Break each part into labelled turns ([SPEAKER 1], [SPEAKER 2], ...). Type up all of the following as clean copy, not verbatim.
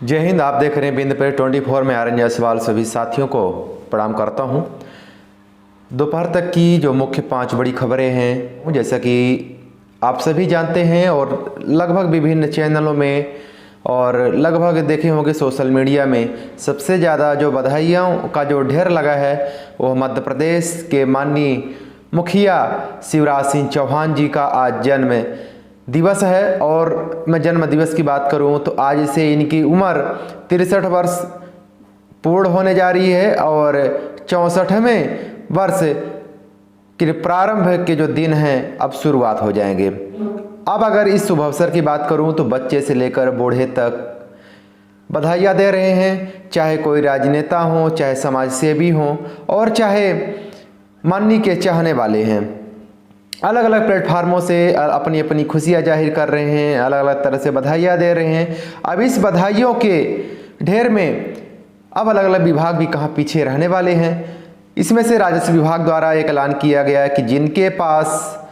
[SPEAKER 1] जय हिंद। आप देख रहे हैं बिंद पे 24 में आर्यन जायसवाल सभी साथियों को प्रणाम करता हूं। दोपहर तक की जो मुख्य 5 बड़ी खबरें हैं, जैसा कि आप सभी जानते हैं और लगभग विभिन्न चैनलों में और लगभग देखे होंगे सोशल मीडिया में, सबसे ज़्यादा जो बधाइयों का जो ढेर लगा है वो मध्य प्रदेश के माननीय मुखिया शिवराज सिंह चौहान जी का आज जन्म दिवस है। और मैं जन्म दिवस की बात करूं तो आज से इनकी उम्र 63 वर्ष पूर्ण होने जा रही है और 64वें वर्ष के प्रारंभ के जो दिन हैं अब शुरुआत हो जाएंगे। अब अगर इस शुभ अवसर की बात करूं तो बच्चे से लेकर बूढ़े तक बधाइयाँ दे रहे हैं, चाहे कोई राजनेता हो, चाहे समाज सेवी हो और चाहे माननीय के चाहने वाले हैं। अलग अलग प्लेटफार्मों से अपनी अपनी खुशियाँ जाहिर कर रहे हैं, अलग अलग तरह से बधाइयाँ दे रहे हैं। अब इस बधाइयों के ढेर में अब अलग अलग विभाग भी कहाँ पीछे रहने वाले हैं। इसमें से राजस्व विभाग द्वारा एक ऐलान किया गया है कि जिनके पास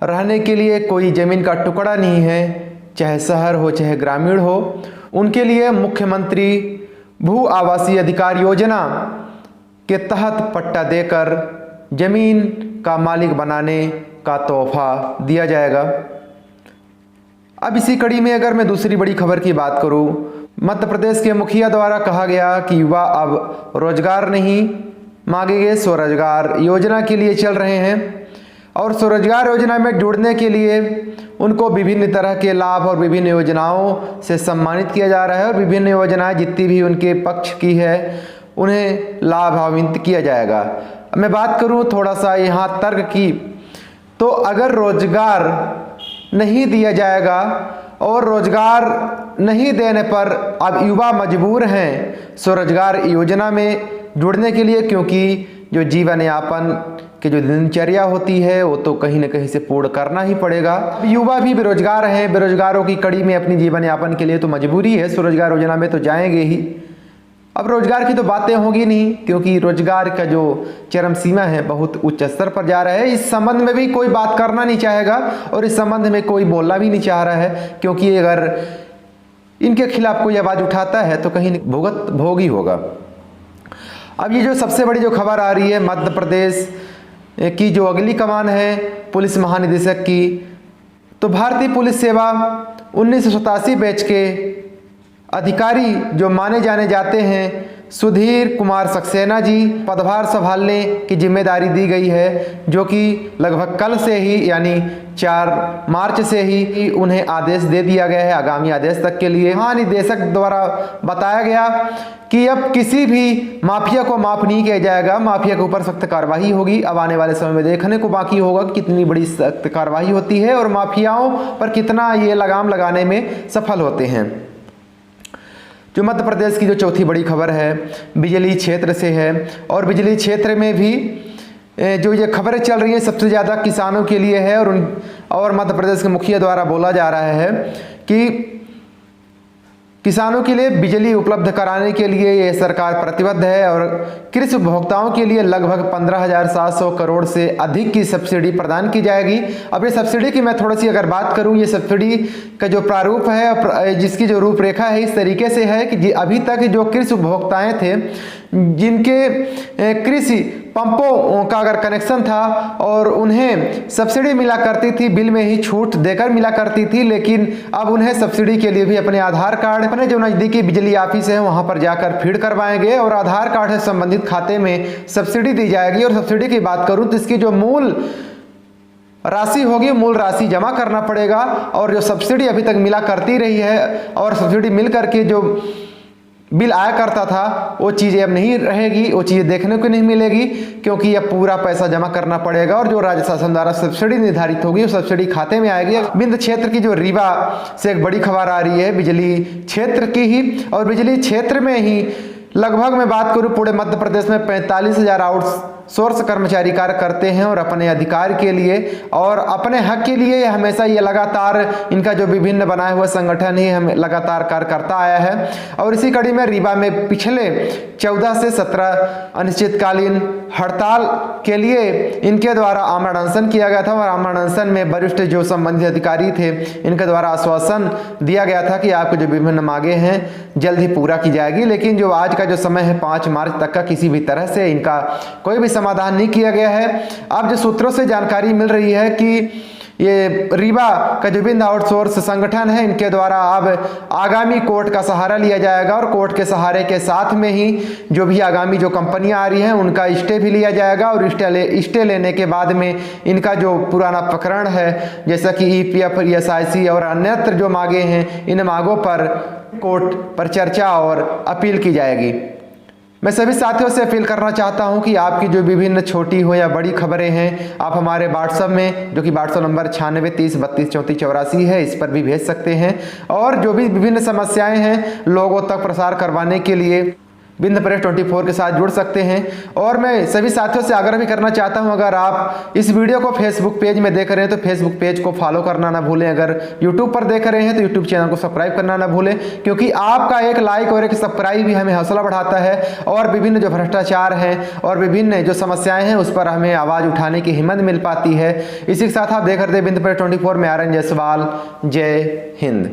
[SPEAKER 1] रहने के लिए कोई ज़मीन का टुकड़ा नहीं है, चाहे शहर हो चाहे ग्रामीण हो, उनके लिए मुख्यमंत्री भू आवासीय अधिकार योजना के तहत पट्टा देकर ज़मीन का मालिक बनाने का तोहफा दिया जाएगा। अब इसी कड़ी में अगर मैं दूसरी बड़ी खबर की बात करूं, मध्य प्रदेश के मुखिया द्वारा कहा गया कि युवा अब रोजगार नहीं मांगेंगे, स्वरोजगार योजना के लिए चल रहे हैं और स्वरोजगार योजना में जुड़ने के लिए उनको विभिन्न तरह के लाभ और विभिन्न योजनाओं से सम्मानित किया जा रहा है और विभिन्न योजनाएं जितनी भी उनके पक्ष की है उन्हें लाभान्वित किया जाएगा। मैं बात करूं थोड़ा सा यहाँ तर्क की, तो अगर रोजगार नहीं दिया जाएगा और रोजगार नहीं देने पर अब युवा मजबूर हैं स्वरोजगार योजना में जुड़ने के लिए, क्योंकि जो जीवन यापन की जो दिनचर्या होती है वो तो कहीं ना कहीं से पूर्ण करना ही पड़ेगा। युवा भी बेरोजगार हैं, बेरोजगारों की कड़ी में अपनी जीवन यापन के लिए तो मजबूरी है, स्वरोजगार योजना में तो जाएंगे ही। अब रोजगार की तो बातें होगी नहीं, क्योंकि रोजगार का जो चरम सीमा है बहुत उच्च स्तर पर जा रहा है। इस संबंध में भी कोई बात करना नहीं चाहेगा और इस संबंध में कोई बोलना भी नहीं चाह रहा है, क्योंकि अगर इनके खिलाफ कोई आवाज़ उठाता है तो कहीं भोग ही होगा। अब ये जो सबसे बड़ी जो खबर आ रही है मध्य प्रदेश की जो अगली कमान है पुलिस महानिदेशक की, तो भारतीय पुलिस सेवा 1987 बैच के अधिकारी जो माने जाने जाते हैं सुधीर कुमार सक्सेना जी पदभार संभालने की जिम्मेदारी दी गई है, जो कि लगभग कल से ही यानी 4 मार्च से ही उन्हें आदेश दे दिया गया है आगामी आदेश तक के लिए। महानिदेशक द्वारा बताया गया कि अब किसी भी माफिया को माफ़ नहीं किया जाएगा, माफिया के ऊपर सख्त कार्रवाई होगी। अब आने वाले समय में देखने को बाकी होगा कि कितनी बड़ी सख्त कार्रवाई होती है और माफियाओं पर कितना ये लगाम लगाने में सफल होते हैं। जो मध्य प्रदेश की जो चौथी बड़ी खबर है बिजली क्षेत्र से है और बिजली क्षेत्र में भी जो ये खबरें चल रही हैं सबसे ज़्यादा किसानों के लिए है और मध्य प्रदेश के मुखिया द्वारा बोला जा रहा है कि किसानों के लिए बिजली उपलब्ध कराने के लिए ये सरकार प्रतिबद्ध है और कृषि उपभोक्ताओं के लिए लगभग 15,700 करोड़ से अधिक की सब्सिडी प्रदान की जाएगी। अब ये सब्सिडी की मैं थोड़ी सी अगर बात करूं, ये सब्सिडी का जो प्रारूप है, जिसकी जो रूपरेखा है इस तरीके से है कि अभी तक जो कृषि उपभोक्ताएँ थे जिनके कृषि पंपों का अगर कनेक्शन था और उन्हें सब्सिडी मिला करती थी, बिल में ही छूट देकर मिला करती थी, लेकिन अब उन्हें सब्सिडी के लिए भी अपने आधार कार्ड अपने जो नज़दीकी बिजली ऑफिस है वहां पर जाकर फीड करवाएंगे और आधार कार्ड से संबंधित खाते में सब्सिडी दी जाएगी। और सब्सिडी की बात करूं तो इसकी जो मूल राशि होगी, मूल राशि जमा करना पड़ेगा और जो सब्सिडी अभी तक मिला करती रही है और सब्सिडी मिल करके जो बिल आया करता था वो चीज़ें अब नहीं रहेगी, वो चीज़ें देखने को नहीं मिलेगी, क्योंकि अब पूरा पैसा जमा करना पड़ेगा और जो राज्य शासन द्वारा सब्सिडी निर्धारित होगी वो सब्सिडी खाते में आएगी। बिंद क्षेत्र की जो रीवा से एक बड़ी खबर आ रही है बिजली क्षेत्र की ही, और बिजली क्षेत्र में ही लगभग मैं बात करूं पूरे मध्य प्रदेश में 45,000 सोर्स कर्मचारी कार्य करते हैं और अपने अधिकार के लिए और अपने हक के लिए हमेशा ये लगातार इनका जो विभिन्न बनाए हुए संगठन ही हम लगातार कार्य करता आया है। और इसी कड़ी में रीवा में पिछले 14 से 17 अनिश्चितकालीन हड़ताल के लिए इनके द्वारा आमरण अनशन किया गया था और आमरण अनशन में वरिष्ठ जो संबंधित अधिकारी थे इनके द्वारा आश्वासन दिया गया था कि आपको जो विभिन्न मांगे हैं जल्द ही पूरा की जाएगी। लेकिन जो आज का जो समय है 5 मार्च तक का किसी भी तरह से इनका कोई भी समाधान नहीं किया गया है। अब जो सूत्रों से जानकारी मिल रही है कि ये रीवा का जो विभिन्न आउटसोर्स संगठन है इनके द्वारा अब आगामी कोर्ट का सहारा लिया जाएगा और कोर्ट के सहारे के साथ में ही जो भी आगामी जो कंपनियां आ रही हैं उनका स्टे भी लिया जाएगा और स्टे लेने के बाद में इनका जो पुराना प्रकरण है जैसा कि EPF, ESIC और अन्यत्र जो मांगे हैं इन मांगों पर कोर्ट पर चर्चा और अपील की जाएगी। मैं सभी साथियों से अपील करना चाहता हूं कि आपकी जो विभिन्न छोटी हो या बड़ी खबरें हैं आप हमारे व्हाट्सएप में, जो कि व्हाट्सएप नंबर 9630323484 है, इस पर भी भेज सकते हैं। और जो भी विभिन्न समस्याएं हैं लोगों तक प्रसार करवाने के लिए बिंद प्रेस 24 के साथ जुड़ सकते हैं। और मैं सभी साथियों से आग्रह भी करना चाहता हूं, अगर आप इस वीडियो को फेसबुक पेज में देख रहे हैं तो फेसबुक पेज को फॉलो करना ना भूलें। अगर यूट्यूब पर देख रहे हैं तो यूट्यूब चैनल को सब्सक्राइब करना ना भूलें, क्योंकि आपका एक लाइक और एक सब्सक्राइब भी हमें हौसला बढ़ाता है और विभिन्न जो भ्रष्टाचार हैं और विभिन्न जो समस्याएं हैं उस पर हमें आवाज़ उठाने की हिम्मत मिल पाती है। इसी के साथ आप देख रहे थे बिंद प्रेस 24 में आर्यन जायसवाल। जय हिंद।